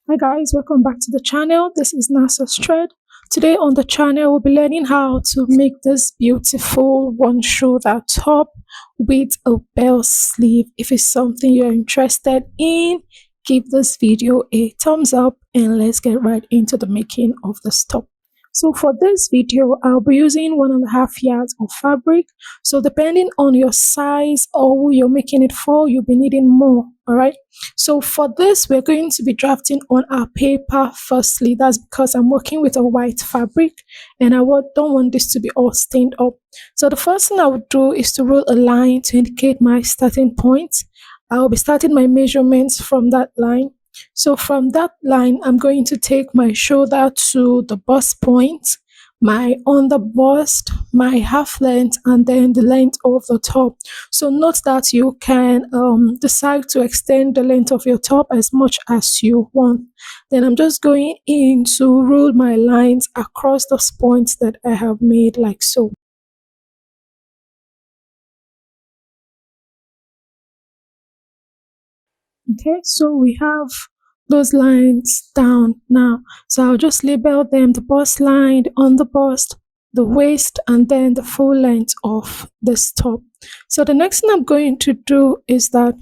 Hi guys, welcome back to the channel. This is NASA's Thread. Today on the channel, we'll be learning how to make this beautiful one shoulder top with a bell sleeve. If it's something you're interested in, give this video a thumbs up and let's get right into the making of this top. So for this video, I'll be using 1.5 yards of fabric. So depending on your size or who you're making it for, you'll be needing more. All right. So for this, we're going to be drafting on our paper firstly. That's because I'm working with a white fabric and don't want this to be all stained up. So the first thing I would do is to roll a line to indicate my starting point. I'll be starting my measurements from that line. So from that line, I'm going to take my shoulder to the bust point, my under bust, my half length, and then the length of the top. So note that you can decide to extend the length of your top as much as you want. Then I'm just going in to rule my lines across those points that I have made like so. Okay, so we have those lines down now. So I'll just label them: the bust line, the under bust, the waist, and then the full length of this top. So the next thing I'm going to do is that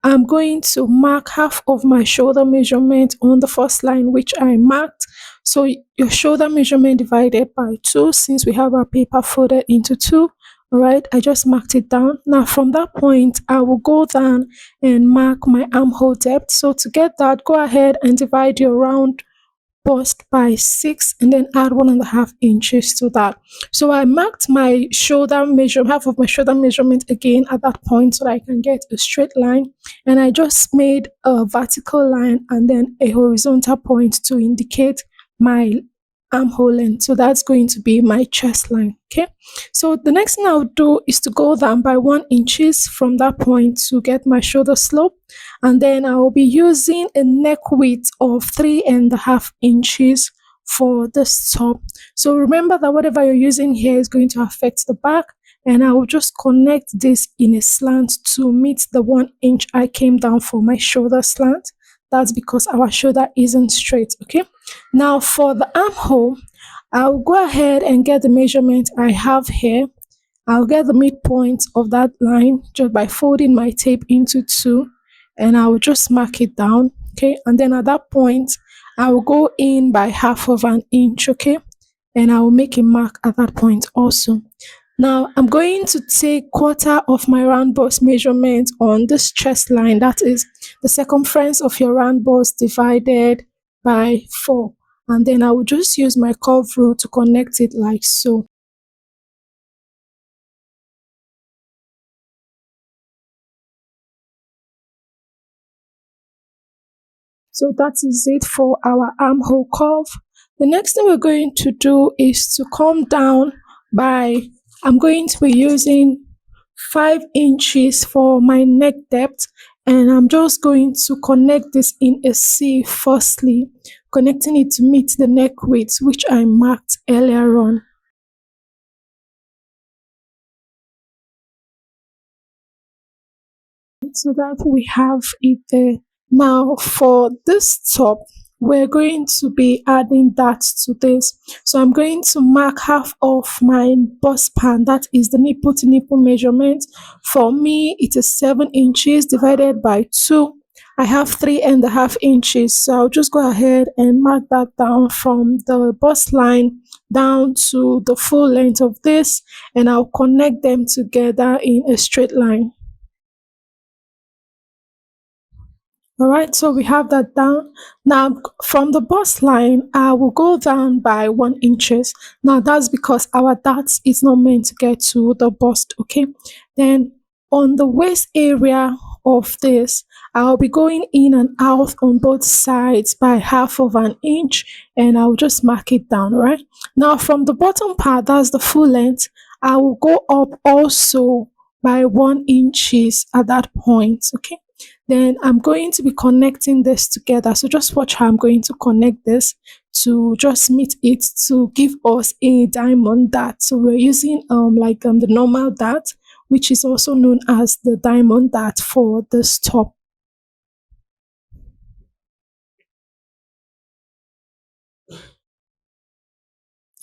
I'm going to mark half of my shoulder measurement on the first line, which I marked. So your shoulder measurement divided by 2, since we have our paper folded into 2. All right, I just marked it down. Now from that point, I will go down and mark my armhole depth. So to get that, go ahead and divide your round bust by 6 and then add 1.5 inches to that. So I marked my shoulder measure, half of my shoulder measurement again at that point so that I can get a straight line, and I just made a vertical line and then a horizontal point to indicate my armhole length. So that's going to be my chest line. Okay, so the next thing I'll do is to go down by 1 inches from that point to get my shoulder slope, and then I will be using a neck width of 3.5 inches for this top. So remember that whatever you're using here is going to affect the back, and I will just connect this in a slant to meet the 1 inch I came down for my shoulder slant. That's because our shoulder isn't straight. Okay, now for the armhole, I'll go ahead and get the measurement I have here. I'll get the midpoint of that line just by folding my tape into 2, and I will just mark it down. Okay, and then at that point, I will go in by half of an inch. Okay, and I will make a mark at that point also. Now I'm going to take quarter of my round bust measurement on this chest line. That is the circumference of your round bust divided by 4. And then I will just use my curve rule to connect it like so. So that is it for our armhole curve. The next thing we're going to do is to come down by, I'm going to be using 5 inches for my neck depth, and I'm just going to connect this in a C firstly, connecting it to meet the neck width which I marked earlier on. So that we have it there. Now for this top, we're going to be adding that to this. So I'm going to mark half of my bust pan, that is the nipple to nipple measurement. For me, it is 7 inches divided by 2. I have 3.5 inches. So I'll just go ahead and mark that down from the bust line down to the full length of this, and I'll connect them together in a straight line. All right, so we have that down. Now, from the bust line, I will go down by 1 inches. Now, that's because our dart is not meant to get to the bust, okay? Then, on the waist area of this, I'll be going in and out on both sides by half of an inch, and I'll just mark it down, all right? Now, from the bottom part, that's the full length, I will go up also by 1 inches at that point, okay? Then I'm going to be connecting this together. So just watch how I'm going to connect this to just meet it to give us a diamond dart. So we're using the normal dart, which is also known as the diamond dart for this top.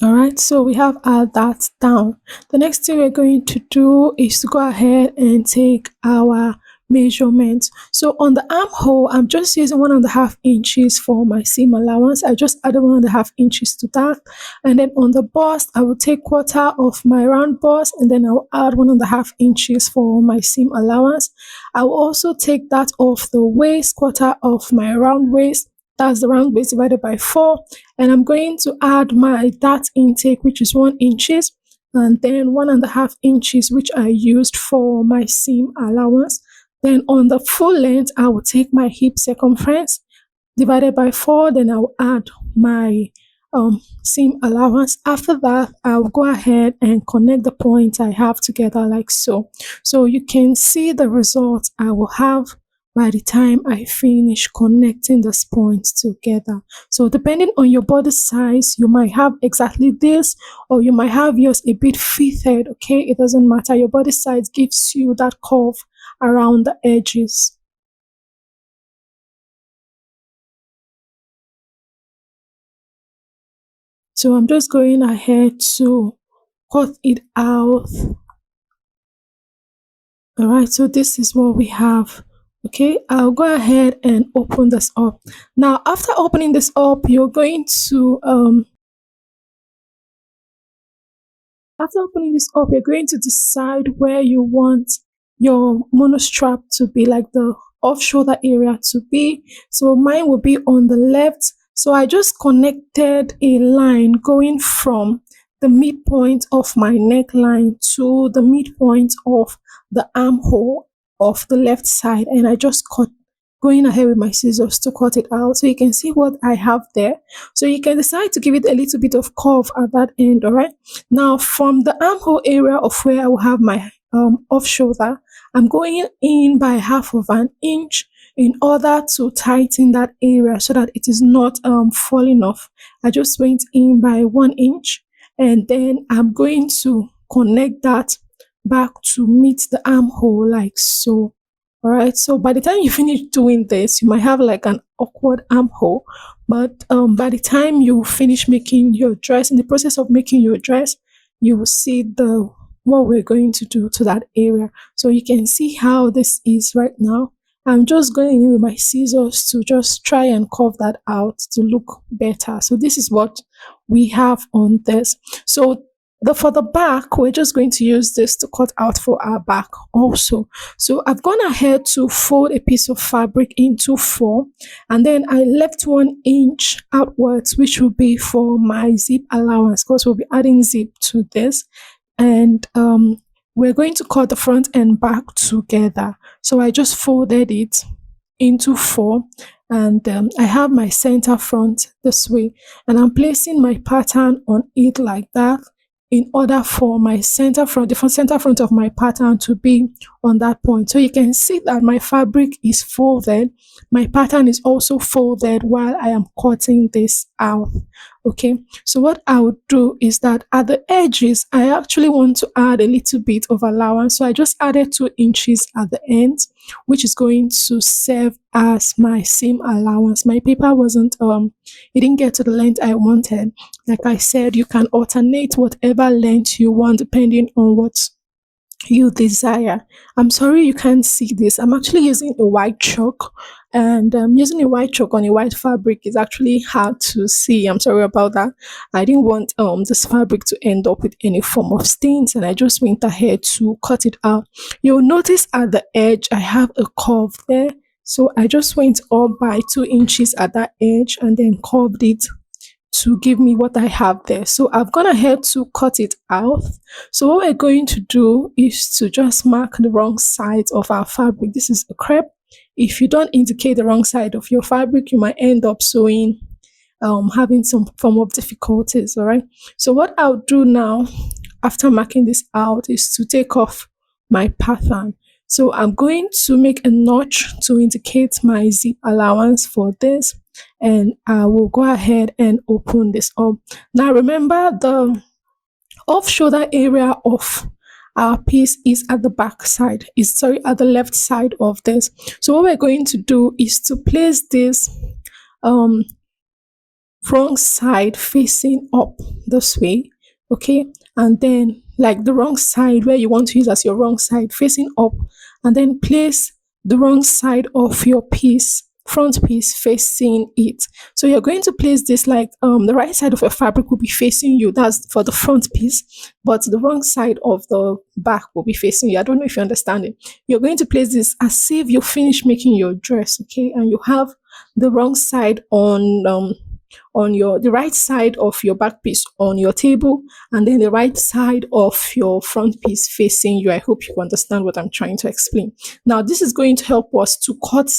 All right, so we have that down. The next thing we're going to do is to go ahead and take our measurements. So on the armhole, I'm just using 1.5 inches for my seam allowance. I just added 1.5 inches to that. And then on the bust, I will take quarter of my round bust and then I'll add 1.5 inches for my seam allowance. I will also take that off the waist, quarter of my round waist. That's the round waist divided by 4, and I'm going to add my dart intake, which is 1 inches, and then 1.5 inches which I used for my seam allowance. Then on the full length I will take my hip circumference divided by 4, then I'll add my seam allowance. After that I'll go ahead and connect the points I have together like so. So you can see the results I will have by the time I finish connecting these points together. So depending on your body size, you might have exactly this, or you might have yours a bit fitted. Okay, it doesn't matter. Your body size gives you that curve around the edges. So I'm just going ahead to cut it out. All right, so this is what we have. Okay, I'll go ahead and open this up. Now, after opening this up, you're going to after opening this up, you're going to decide where you want your monostrap to be, like the off shoulder area to be. So mine will be on the left. So I just connected a line going from the midpoint of my neckline to the midpoint of the armhole of the left side, and I just cut, going ahead with my scissors to cut it out. So you can see what I have there. So you can decide to give it a little bit of curve at that end. All right, now from the armhole area of where I will have my off shoulder, I'm going in by half of an inch in order to tighten that area so that it is not falling off. I just went in by 1 inch, and then I'm going to connect that back to meet the armhole like so. All right, so by the time you finish doing this, you might have like an awkward armhole, but by the time you finish making your dress, in the process of making your dress, you will see the what we're going to do to that area. So you can see how this is right now. I'm just going in with my scissors to just try and curve that out to look better. So this is what we have on this. So for the back, we're just going to use this to cut out for our back also. So I've gone ahead to fold a piece of fabric into 4, and then I left 1 inch outwards, which will be for my zip allowance, because we'll be adding zip to this. And we're going to cut the front and back together. So I just folded it into 4, and I have my center front this way, and I'm placing my pattern on it like that in order for my center front, the center front of my pattern to be on that point. So you can see that my fabric is folded. My pattern is also folded while I am cutting this out. Okay, so what I would do is that at the edges, I actually want to add a little bit of allowance. So I just added 2 inches at the end, which is going to serve as my seam allowance. My paper wasn't, it didn't get to the length I wanted. Like I said, you can alternate whatever length you want depending on what you desire. I'm sorry you can't see this. I'm actually using a white chalk, and using a white chalk on a white fabric is actually hard to see. I'm sorry about that. I didn't want this fabric to end up with any form of stains, and I just went ahead to cut it out. You'll notice at the edge I have a curve there. So I just went up by 2 inches at that edge and then curved it to give me what I have there. So I've gone ahead to cut it out. So what we're going to do is to just mark the wrong side of our fabric. This is a crepe. If you don't indicate the wrong side of your fabric, you might end up sewing, having some form of difficulties. All right. So what I'll do now, after marking this out, is to take off my pattern. So I'm going to make a notch to indicate my zip allowance for this, and I will go ahead and open this up. Now remember, the off shoulder area of our piece is at the back side, is sorry, at the left side of this. So what we're going to do is to place this wrong side facing up this way, okay? And then like the wrong side where you want to use as your wrong side facing up, and then place the wrong side of your piece, front piece facing it. So you're going to place this like the right side of your fabric will be facing you. That's for the front piece, but the wrong side of the back will be facing you. I don't know if you understand it. You're going to place this as if you finish making your dress, okay? And you have the wrong side on your the right side of your back piece on your table, and then the right side of your front piece facing you. I hope you understand what I'm trying to explain. Now this is going to help us to cut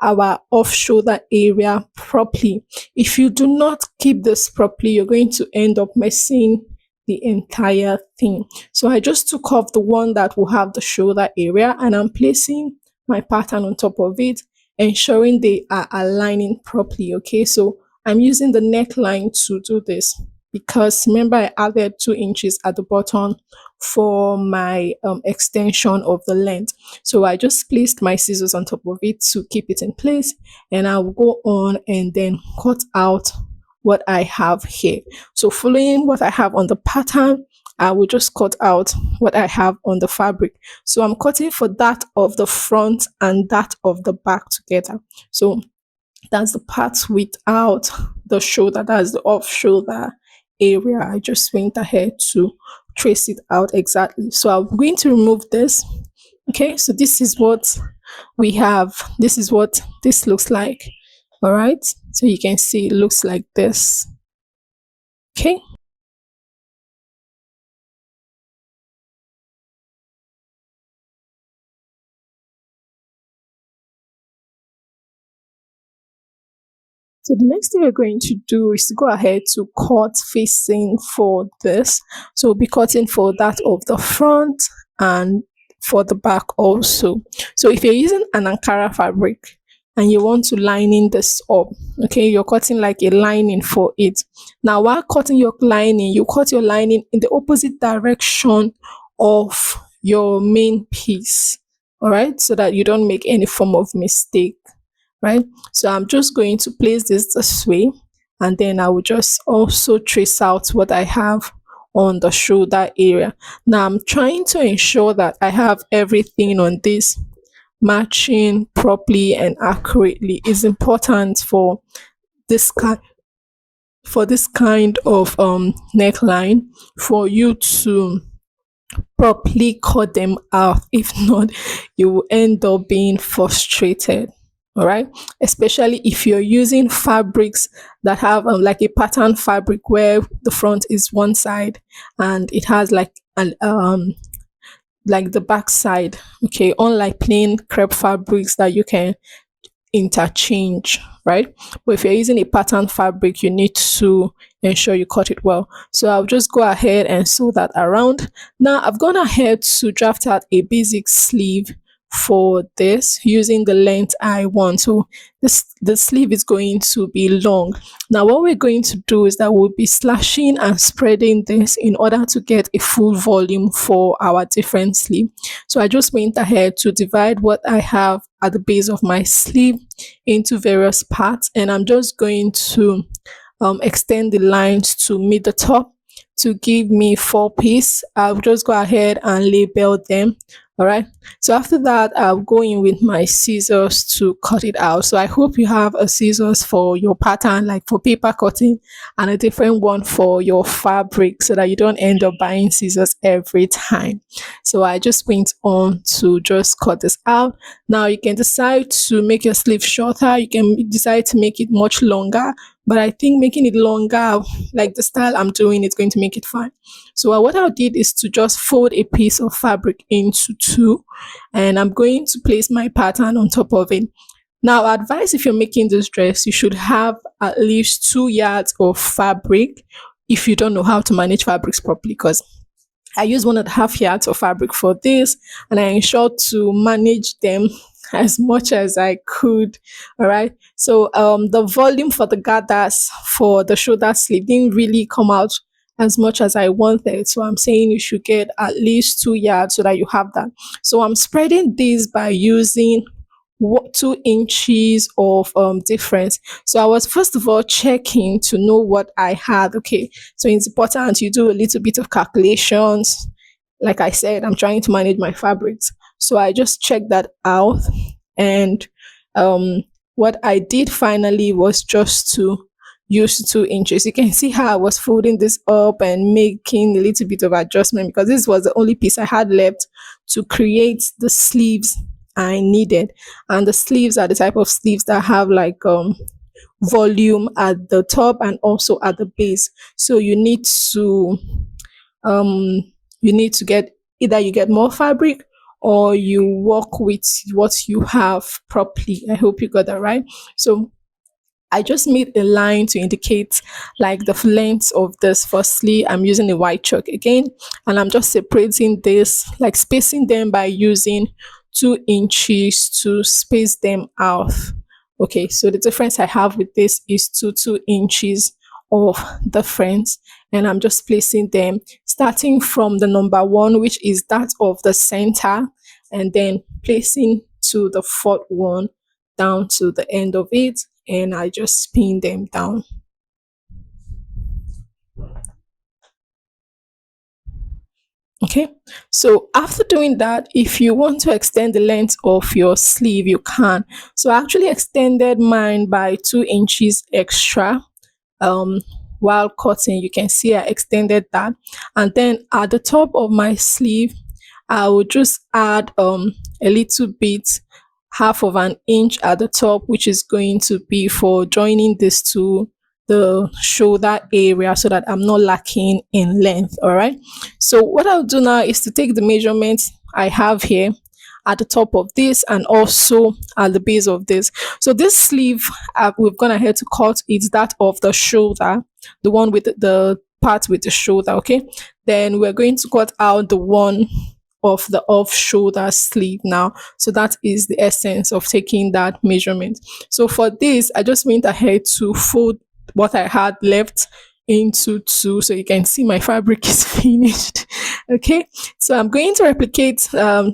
our off shoulder area properly. If you do not keep this properly, you're going to end up messing the entire thing. So I just took off the one that will have the shoulder area, and I'm placing my pattern on top of it, ensuring they are aligning properly. Okay, so I'm using the neckline to do this because remember I added 2 inches at the bottom for my extension of the length. So I just placed my scissors on top of it to keep it in place, and I will go on and then cut out what I have here. So following what I have on the pattern, I will just cut out what I have on the fabric. So I'm cutting for that of the front and that of the back together. So that's the part without the shoulder, that's the off shoulder area. I just went ahead to trace it out exactly. So I'm going to remove this. Okay, so this is what we have. This is what this looks like. All right, so you can see it looks like this. Okay. So the next thing we're going to do is to go ahead to cut facing for this. So we'll be cutting for that of the front and for the back also. So if you're using an Ankara fabric and you want to lining this up, okay, you're cutting like a lining for it. Now while cutting your lining, you cut your lining in the opposite direction of your main piece, all right, so that you don't make any form of mistake, right? So I'm just going to place this way, and then I will just also trace out what I have on the shoulder area. Now I'm trying to ensure that I have everything on this matching properly and accurately. Is important for this kind of neckline, for you to properly cut them out. If not, you will end up being frustrated. All right, especially if you're using fabrics that have like a pattern fabric where the front is one side and it has like an like the back side, okay, unlike plain crepe fabrics that you can interchange, right? But if you're using a pattern fabric, you need to ensure you cut it well. So I'll just go ahead and sew that around. Now I've gone ahead to draft out a basic sleeve for this using the length I want. So the sleeve is going to be long. Now what we're going to do is that we'll be slashing and spreading this in order to get a full volume for our different sleeve. So I just went ahead to divide what I have at the base of my sleeve into various parts, and I'm just going to extend the lines to meet the top to give me 4 pieces. I'll just go ahead and label them. All right, so after that I'll go in with my scissors to cut it out. So I hope you have a scissors for your pattern, like for paper cutting, and a different one for your fabric, so that you don't end up buying scissors every time. So I just went on to just cut this out. Now you can decide to make your sleeve shorter, you can decide to make it much longer, but I think making it longer, like the style I'm doing, is going to make it fine. So what I did is to just fold a piece of fabric into two, and I'm going to place my pattern on top of it. Now, advice, if you're making this dress, you should have at least 2 yards of fabric if you don't know how to manage fabrics properly, because I use 1.5 yards of fabric for this, and I ensured to manage them as much as I could. All right. So the volume for the gathers for the shoulder sleeve didn't really come out as much as I wanted. So I'm saying you should get at least 2 yards so that you have that. So I'm spreading this by using what 2 inches of difference. So I was first of all checking to know what I had. Okay, so it's important you do a little bit of calculations. Like I said, I'm trying to manage my fabrics, so I just checked that out. And um what I did finally was just to use 2 inches. You can see how I was folding this up and making a little bit of adjustment, because this was the only piece I had left to create the sleeves I needed. And the sleeves are the type of sleeves that have like volume at the top and also at the base. So um you need to get, either you get more fabric or you work with what you have properly. I hope you got that right. So I just made a line to indicate like the length of this. Firstly, I'm using a white chalk again, and I'm just separating this, like spacing them by using 2 inches to space them out. Okay, so the difference I have with this is 2 inches of difference, and I'm just placing them starting from the number one, which is that of the center, and then placing to the fourth one down to the end of it, and I just spin them down. Okay, so after doing that, if you want to extend the length of your sleeve, you can. So I actually extended mine by 2 inches extra um while cutting. You can see I extended that, and then at the top of my sleeve I will just add a little bit, half of an inch at the top, which is going to be for joining this to the shoulder area, so that I'm not lacking in length. All right, so what I'll do now is to take the measurements I have here at the top of this and also at the base of this. So this sleeve, we've gone ahead to cut, it's that of the shoulder, the one with the part with the shoulder. Okay, then we're going to cut out the one of the off shoulder sleeve now. So that is the essence of taking that measurement. So for this, I just went ahead to fold what I had left into two, so you can see my fabric is finished. Okay, so I'm going to replicate,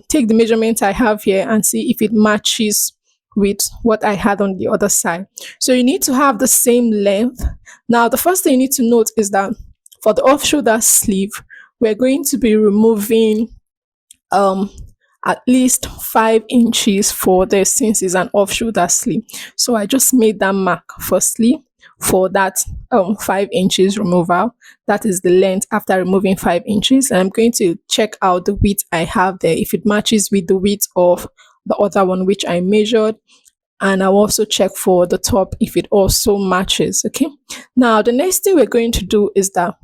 take the measurement I have here and see if it matches with what I had on the other side. So you need to have the same length. Now the first thing you need to note is that for the off shoulder sleeve, we're going to be removing um at least 5 inches for this, since it's an off shoulder sleeve. So I just made that mark firstly for that 5 inches removal. That is the length after removing 5 inches, and I'm going to check out the width I have there, if it matches with the width of the other one which I measured, and I'll also check for the top if it also matches. Okay, now the next thing we're going to do is that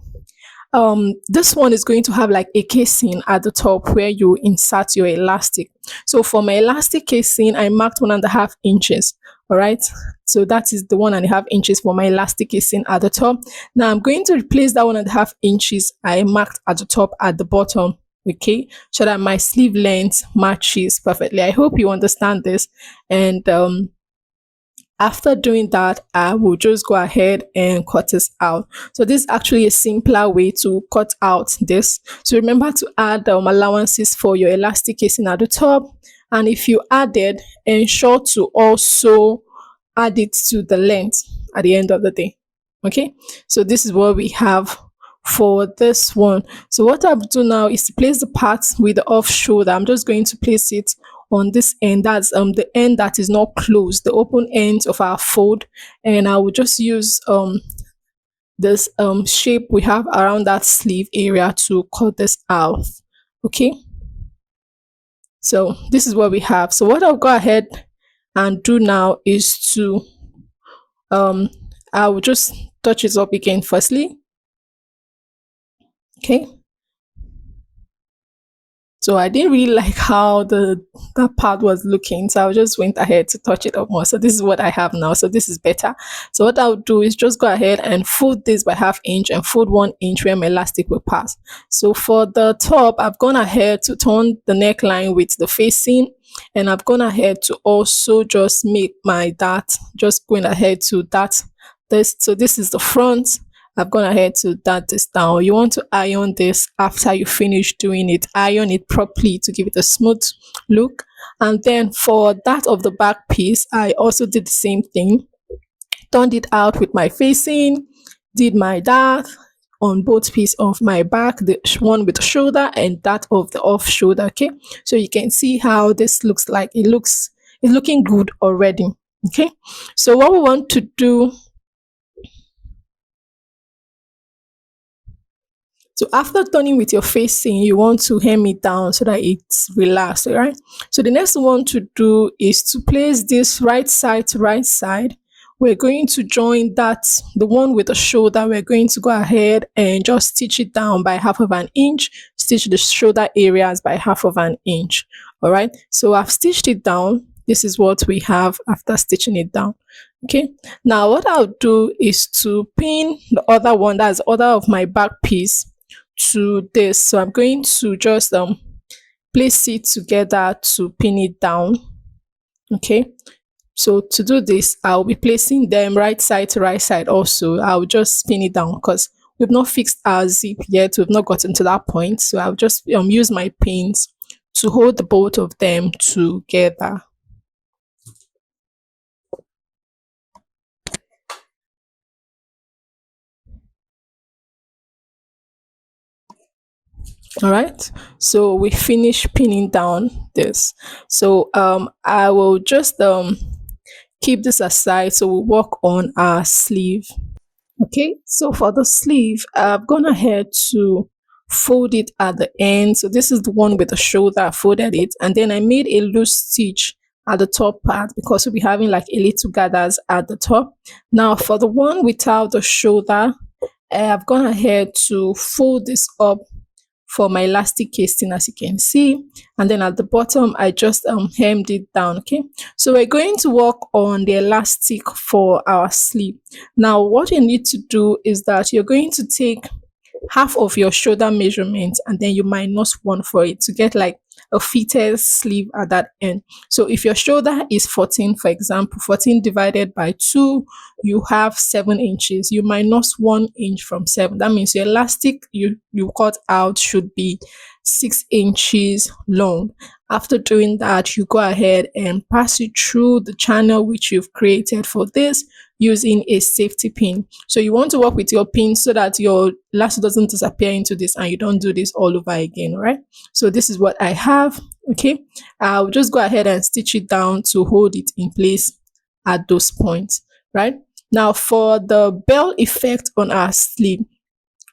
this one is going to have like a casing at the top where you insert your elastic. So for my elastic casing, I marked 1.5 inches. All right, so that is the 1.5 inches for my elastic casing at the top. Now I'm going to replace that 1.5 inches I marked at the top at the bottom. Okay, so that my sleeve length matches perfectly. I hope you understand this. And after doing that, I will just go ahead and cut this out. So this is actually a simpler way to cut out this. So remember to add allowances for your elastic casing at the top. And if you added, ensure to also add it to the length at the end of the day. Okay, so this is what we have for this one. So what I'll do now is to place the part with the off shoulder. I'm just going to place it on this end, that's the end that is not closed, the open end of our fold, and I will just use this shape we have around that sleeve area to cut this out. Okay, so this is what we have. So what I'll go ahead and do now is to I will just touch it up again firstly. Okay, so I didn't really like how that part was looking, so I just went ahead to touch it up more. So this is what I have now, so this is better. So what I'll do is just go ahead and fold this by 1/2 inch and fold 1 inch where my elastic will pass. So for the top, I've gone ahead to turn the neckline with the facing, and I've gone ahead to also just make my dart, just going ahead to dart this. So this is the front. I've gone ahead to dart this down. You want to iron this after you finish doing it. Iron it properly to give it a smooth look. And then for that of the back piece, I also did the same thing, turned it out with my facing, did my that on both piece of my back, the one with the shoulder and that of the off shoulder. Okay, so you can see how this looks like. It's looking good already. Okay, so what we want to do, so after turning with your facing, you want to hem it down so that it's relaxed, all right? So the next one to do is to place this right side to right side. We're going to join that, the one with the shoulder, we're going to go ahead and just stitch it down by half of an inch, stitch the shoulder areas by half of an inch, all right? So I've stitched it down. This is what we have after stitching it down. Okay, now what I'll do is to pin the other one, that's the other of my back piece, to this. So I'm going to just place it together to pin it down. Okay, so to do this, I'll be placing them right side to right side. Also, I'll just pin it down because we've not fixed our zip yet, we've not gotten to that point. So I'll just use my pins to hold the both of them together. All right, so we finish pinning down this. So I will just keep this aside, so we'll work on our sleeve. Okay, so for the sleeve, I've gone ahead to fold it at the end. So this is the one with the shoulder. I folded it and then I made a loose stitch at the top part because we'll be having like a little gathers at the top. Now for the one without the shoulder, I've gone ahead to fold this up for my elastic casing, as you can see, and then at the bottom I just hemmed it down. Okay, so we're going to work on the elastic for our sleeve. Now what you need to do is that you're going to take half of your shoulder measurement and then you minus one for it to get like a fitted sleeve at that end. So if your shoulder is 14, for example, 14 divided by 2, you have 7 inches. You minus 1 inch from 7. That means your elastic you cut out should be 6 inches long. After doing that, you go ahead and pass it through the channel which you've created for this using a safety pin. So you want to work with your pin so that your elastic doesn't disappear into this and you don't do this all over again, all right? So this is what I have. Okay, I'll just go ahead and stitch it down to hold it in place at those points, right? Now for the bell effect on our sleeve,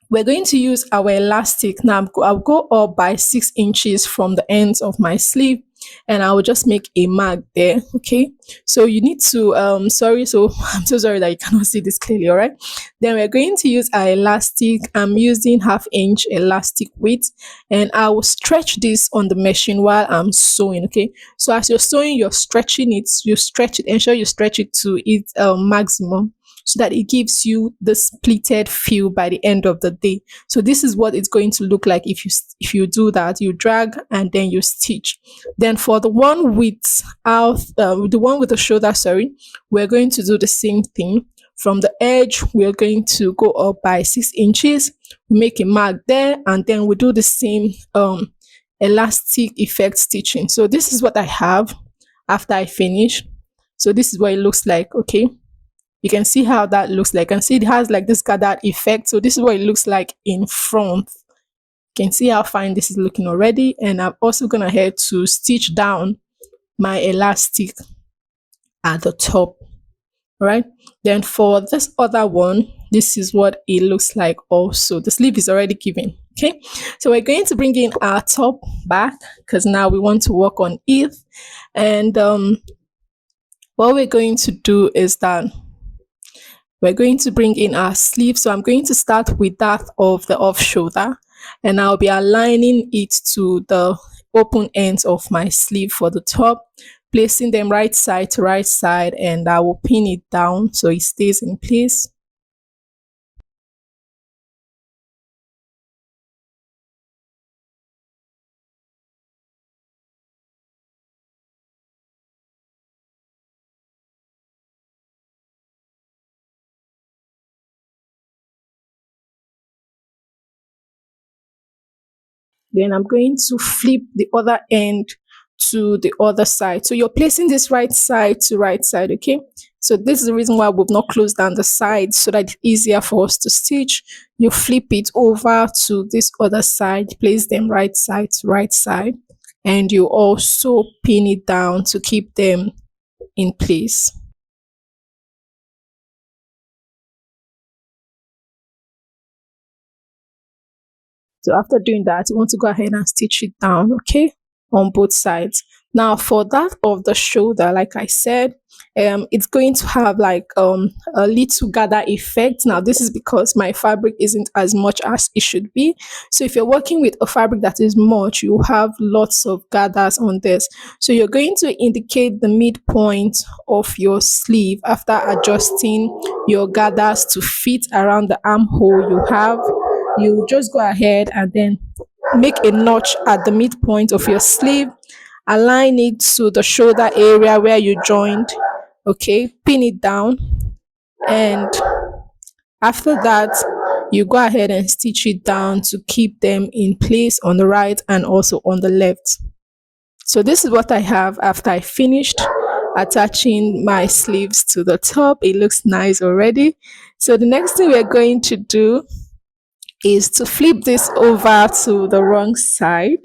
we're going to use our elastic. Now I'll go up by 6 inches from the ends of my sleeve and I will just make a mark there. Okay, so you need to sorry, so I'm so sorry that you cannot see this clearly. All right, then we're going to use our elastic. I'm using 1/2 inch elastic width and I will stretch this on the machine while I'm sewing. Okay, so as you're sewing, you're stretching it, you stretch it, ensure you stretch it to its maximum so that it gives you the splitted feel by the end of the day. So this is what it's going to look like if you do that. You drag and then you stitch. Then for the one the one with the shoulder, sorry, we're going to do the same thing. From the edge, we're going to go up by 6 inches. We make a mark there, and then we do the same elastic effect stitching. So this is what I have after I finish. So this is what it looks like. Okay, you can see how that looks like. And see it has like this gathered effect. So this is what it looks like in front. You can see how fine this is looking already. And I'm also gonna head to stitch down my elastic at the top. All right, then for this other one, this is what it looks like also. The sleeve is already given. Okay, so we're going to bring in our top back because now we want to work on it. And what we're going to do is that we're going to bring in our sleeve. So I'm going to start with that of the off shoulder and I'll be aligning it to the open ends of my sleeve for the top, placing them right side to right side, and I will pin it down so it stays in place. Then I'm going to flip the other end to the other side. So you're placing this right side to right side, okay? So this is the reason why we've not closed down the sides so that it's easier for us to stitch. You flip it over to this other side, place them right side to right side, and you also pin it down to keep them in place. So after doing that, you want to go ahead and stitch it down, okay, on both sides. Now for that of the shoulder, like I said, it's going to have like a little gather effect. Now this is because my fabric isn't as much as it should be. So if you're working with a fabric that is much, you have lots of gathers on this. So you're going to indicate the midpoint of your sleeve after adjusting your gathers to fit around the armhole you have. You just go ahead and then make a notch at the midpoint of your sleeve, align it to the shoulder area where you joined, okay, pin it down, and after that you go ahead and stitch it down to keep them in place on the right and also on the left. So this is what I have after I finished attaching my sleeves to the top. It looks nice already. So the next thing we're going to do is to flip this over to the wrong side,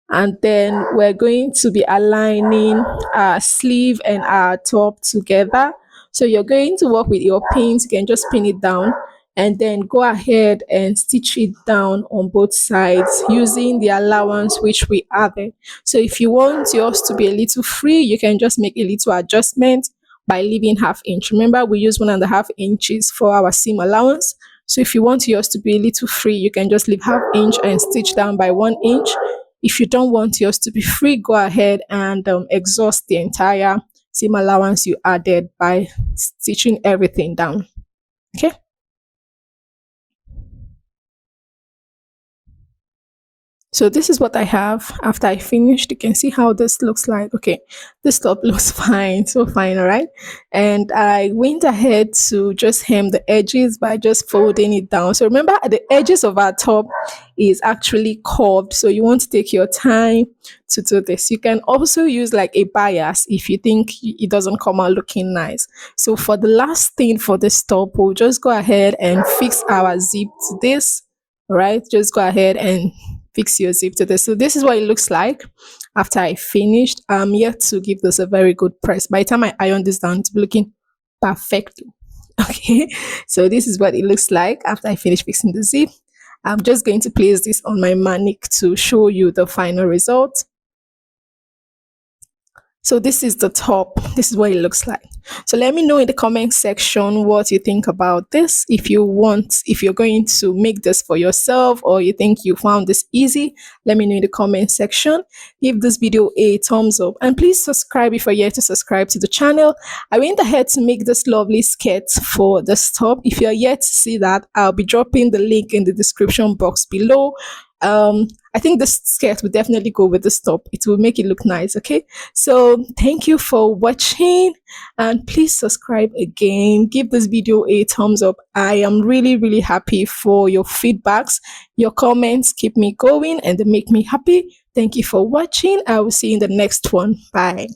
and then we're going to be aligning our sleeve and our top together. So you're going to work with your pins. You can just pin it down and then go ahead and stitch it down on both sides using the allowance which we added. So if you want yours to be a little free, you can just make a little adjustment by leaving half inch. Remember, we use 1.5 inches for our seam allowance. So if you want yours to be a little free, you can just leave half inch and stitch down by 1 inch. If you don't want yours to be free, go ahead and exhaust the entire seam allowance you added by stitching everything down. Okay. So this is what I have after I finished. You can see how this looks like. Okay, this top looks fine, so fine, all right? And I went ahead to just hem the edges by just folding it down. So remember, the edges of our top is actually curved, so you want to take your time to do this. You can also use like a bias if you think it doesn't come out looking nice. So for the last thing for this top, we'll just go ahead and fix our zip to this. All right, just go ahead and fix your zip to this. So this is what it looks like after I finished. I'm yet to give this a very good press. By the time I iron this down, it's looking perfect. Okay, so this is what it looks like after I finish fixing the zip. I'm just going to place this on my manic to show you the final result. So this is the top. This is what it looks like. So let me know in the comment section what you think about this. If you're going to make this for yourself or you think you found this easy, let me know in the comment section. Give this video a thumbs up and please subscribe if you're yet to subscribe to the channel. I went ahead to make this lovely skirt for this top. If you're yet to see that, I'll be dropping the link in the description box below. I think this skirt will definitely go with this top. It will make it look nice. Okay, so thank you for watching and please subscribe again. Give this video a thumbs up. I am really happy for your feedbacks. Your comments keep me going and they make me happy. Thank you for watching. I will see you in the next one. Bye.